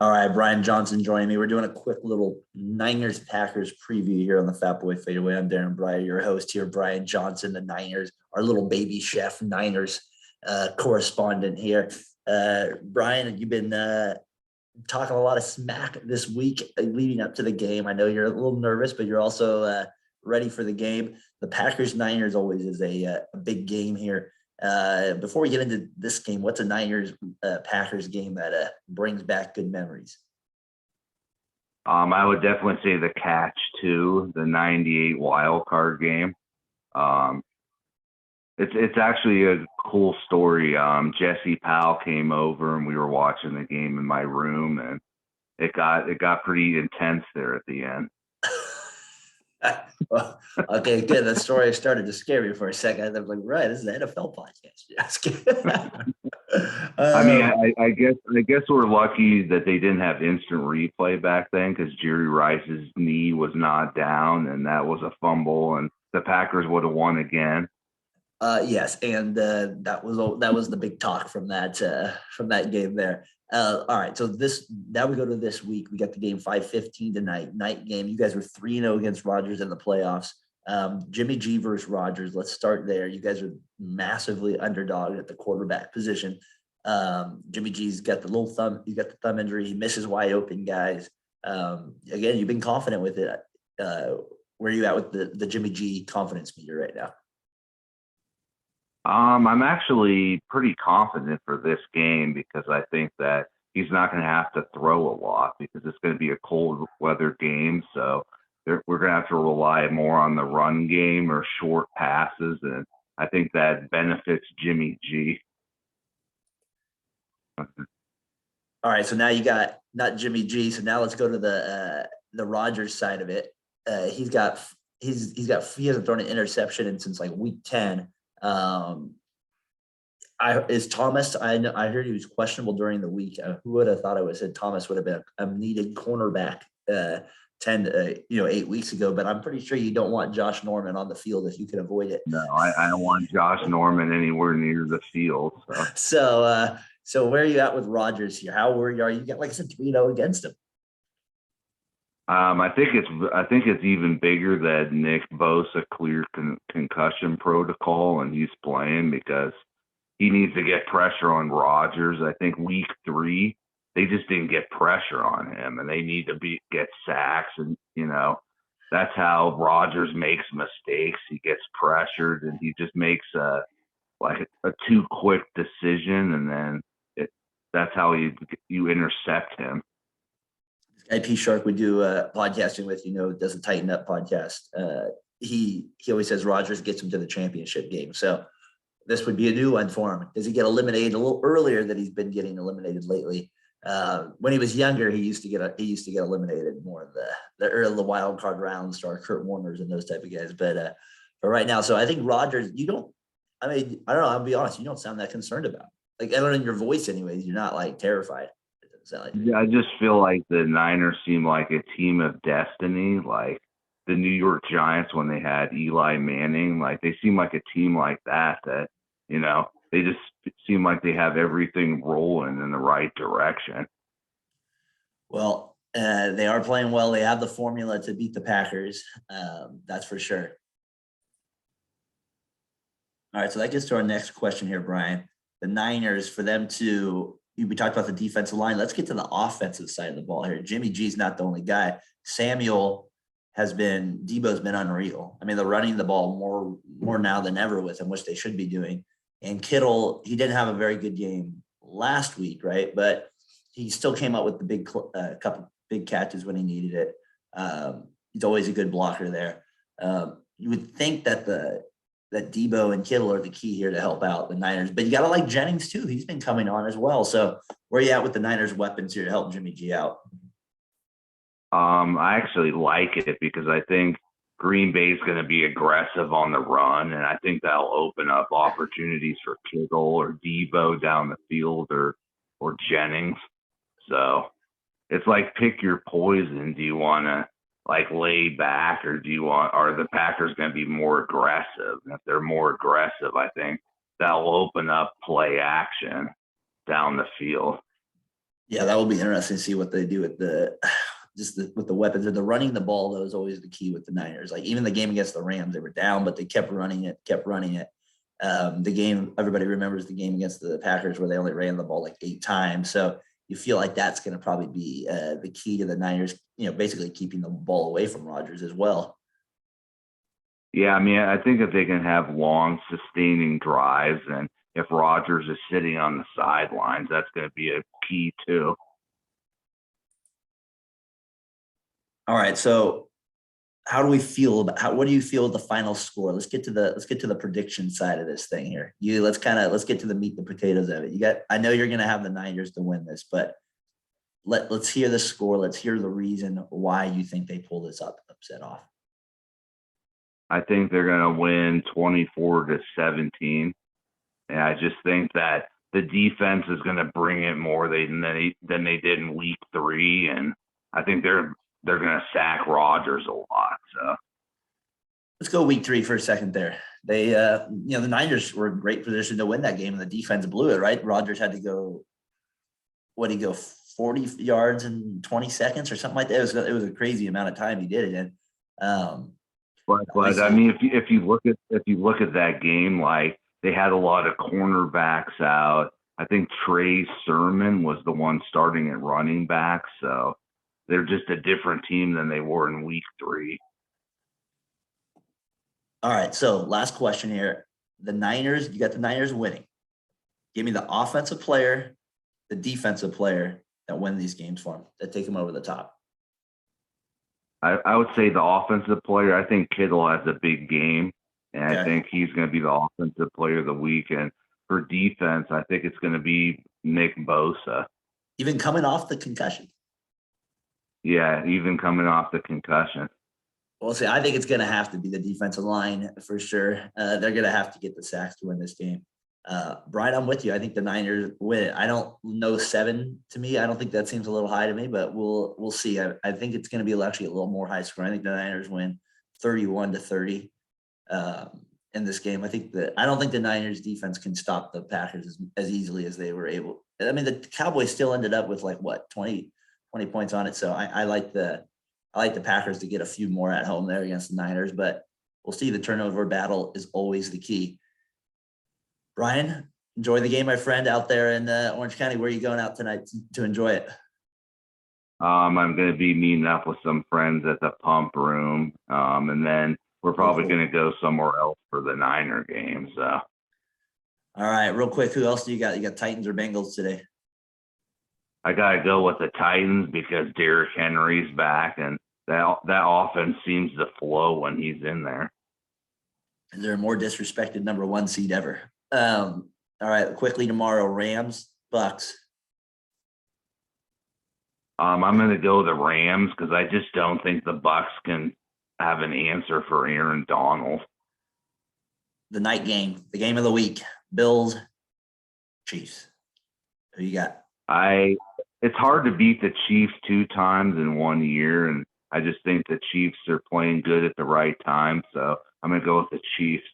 All right, Brian Johnson joining me. We're doing a quick little Niners Packers preview here on the Fatboy FadeAway. I'm Darren Breyer, your host here. Brian Johnson, the Niners, our little baby chef Niners correspondent here. Brian, you've been talking a lot of smack this week leading up to the game. I know you're a little nervous, but you're also ready for the game. The Packers Niners always is a big game here. Before we get into this game, what's a Niners Packers game that brings back good memories? I would definitely say the catch too, the '98 wild card game. It's actually a cool story. Jesse Powell came over and we were watching the game in my room, and it got pretty intense there at the end. Well, okay, good. The story started to scare me for a second. I'm like, right, this is an NFL podcast. I mean, I guess we're lucky that they didn't have instant replay back then, because Jerry Rice's knee was not down, and that was a fumble, and the Packers would have won again. Yes, and that was the big talk from that game there. All right, so now we go to this week. We got the game 5:15 tonight, night game. You guys were 3-0 against Rodgers in the playoffs. Jimmy G versus Rodgers. Let's start there. You guys are massively underdog at the quarterback position. Jimmy G's got the little thumb. He's got the thumb injury. He misses wide open guys. Again, you've been confident with it. Where are you at with the Jimmy G confidence meter right now? I'm actually pretty confident for this game, because I think that he's not going to have to throw a lot, because it's going to be a cold weather game. So we're going to have to rely more on the run game or short passes. And I think that benefits Jimmy G. All right. So now you got not Jimmy G. So now let's go to the Rodgers side of it. He hasn't thrown an interception since like week 10. Is Thomas? I heard he was questionable during the week. Who would have thought Thomas would have been a needed cornerback 8 weeks ago? But I'm pretty sure you don't want Josh Norman on the field if you can avoid it. No, I don't want Josh Norman anywhere near the field. So where are you at with Rodgers here? How worried are you? You got, like I said, 3-0 against him. I think it's even bigger that Nick Bosa cleared concussion protocol and he's playing, because he needs to get pressure on Rodgers. I think week 3 they just didn't get pressure on him, and they need to get sacks, and that's how Rodgers makes mistakes. He gets pressured and he just makes a too quick decision, and then that's how you intercept him. IP Shark would do podcasting with, does a Tighten Up podcast. He always says Rodgers gets him to the championship game. So this would be a new one for him. Does he get eliminated a little earlier than he's been getting eliminated lately? When he was younger, he used to get eliminated more in the wild card rounds to our Kurt Warners and those type of guys. But right now, so I think Rodgers, I don't know. I'll be honest. You don't sound that concerned about. Like, I don't know, in your voice anyways. You're not like terrified. Yeah, I just feel like the Niners seem like a team of destiny, like the New York Giants when they had Eli Manning. Like, they seem like a team like that they just seem like they have everything rolling in the right direction. Well, they are playing well. They have the formula to beat the Packers. That's for sure. All right, so that gets to our next question here, Brian. The Niners, for them to we talked about the defensive line. Let's get to the offensive side of the ball here. Jimmy G's not the only guy. Debo's been unreal. I mean, they're running the ball more now than ever with him, which they should be doing. And Kittle, he didn't have a very good game last week, right? But he still came up with the couple big catches when he needed it. He's always a good blocker there. You would think that that Debo and Kittle are the key here to help out the Niners. But you got to like Jennings too. He's been coming on as well. So where are you at with the Niners weapons here to help Jimmy G out? I actually like it, because I think Green Bay is going to be aggressive on the run, and I think that'll open up opportunities for Kittle or Debo down the field or Jennings. So it's like, pick your poison. Do you want to lay back, or are the Packers going to be more aggressive? And if they're more aggressive, I think that'll open up play action down the field. Yeah, that will be interesting to see what they do with with the weapons and the running the ball. That was always the key with the Niners. Like even the game against the Rams, they were down, but they kept running it, kept running it. The game, everybody remembers the game against the Packers where they only ran the ball like 8 times. So you feel like that's going to probably be the key to the Niners, basically keeping the ball away from Rodgers as well. Yeah, I mean, I think if they can have long, sustaining drives, and if Rodgers is sitting on the sidelines, that's going to be a key too. All right, so how do we feel about what do you feel the final score? Let's get to the prediction side of this thing here. Let's get to the meat and potatoes of it. I know you're going to have the Niners to win this, but let's hear the score. Let's hear the reason why you think they pull this upset off. I think they're going to win 24-17. And I just think that the defense is going to bring it more than they did in week 3. And I think they're going to sack Rodgers a lot. So let's go week 3 for a second there. They, the Niners were in great position to win that game and the defense blew it, right? Rodgers had to go, 40 yards in 20 seconds or something like that. It was a crazy amount of time he did it in. But I mean, if you look at that game, like they had a lot of cornerbacks out. I think Trey Sermon was the one starting at running back, so they're just a different team than they were in week 3. All right, so last question here. The Niners, you got the Niners winning. Give me the offensive player, the defensive player that win these games for them, that take them over the top. I would say the offensive player. I think Kittle has a big game, and I think he's going to be the offensive player of the week. And for defense, I think it's going to be Nick Bosa. Even coming off the concussion. Yeah, even coming off the concussion. Well, see, I think it's going to have to be the defensive line for sure. They're going to have to get the sacks to win this game. Brian, I'm with you. I think the Niners win. I don't know 7 to me. I don't think that seems a little high to me, but we'll see. I think it's going to be actually a little more high score. I think the Niners win 31-30 in this game. I don't think the Niners defense can stop the Packers as easily as they were able. I mean, the Cowboys still ended up with 20 points on it. So I like the Packers to get a few more at home there against the Niners, but we'll see. The turnover battle is always the key. Brian, enjoy the game, my friend, out there in Orange County. Where are you going out tonight to enjoy it? I'm going to be meeting up with some friends at the Pump Room, and then we're probably going to go somewhere else for the Niner game. So, all right, real quick, who else do you got? You got Titans or Bengals today? I got to go with the Titans because Derrick Henry's back, and that offense seems to flow when he's in there. Is there a more disrespected number 1 seed ever? All right, quickly tomorrow, Rams, Bucks. I'm going to go the Rams because I just don't think the Bucks can have an answer for Aaron Donald. The night game, the game of the week, Bills, Chiefs. Who you got? It's hard to beat the Chiefs 2 times in 1 year, and I just think the Chiefs are playing good at the right time, so I'm going to go with the Chiefs.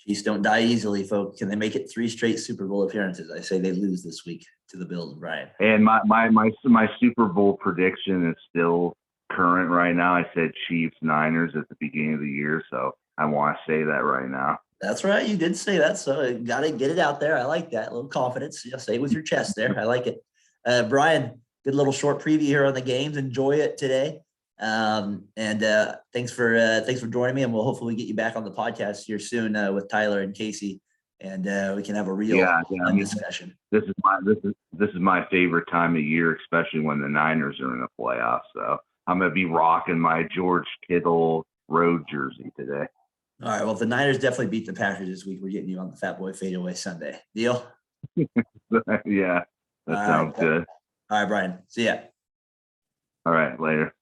Chiefs don't die easily, folks. Can they make it 3 straight Super Bowl appearances? I say they lose this week to the Bills, Brian. And my Super Bowl prediction is still current right now. I said Chiefs Niners at the beginning of the year, so I want to say that right now. That's right. You did say that, so got to get it out there. I like that. A little confidence. Say it with your chest there. I like it. Brian, good little short preview here on the games. Enjoy it today. Thanks for joining me, and we'll hopefully get you back on the podcast here soon with Tyler and Casey, and we can have a real discussion. This is my favorite time of year, especially when the Niners are in the playoffs. So I'm gonna be rocking my George Kittle road jersey today. All right. Well, if the Niners definitely beat the Packers this week, we're getting you on the Fatboy FadeAway Sunday. Deal? Yeah, that sounds good. All right, Brian. See ya. All right, later.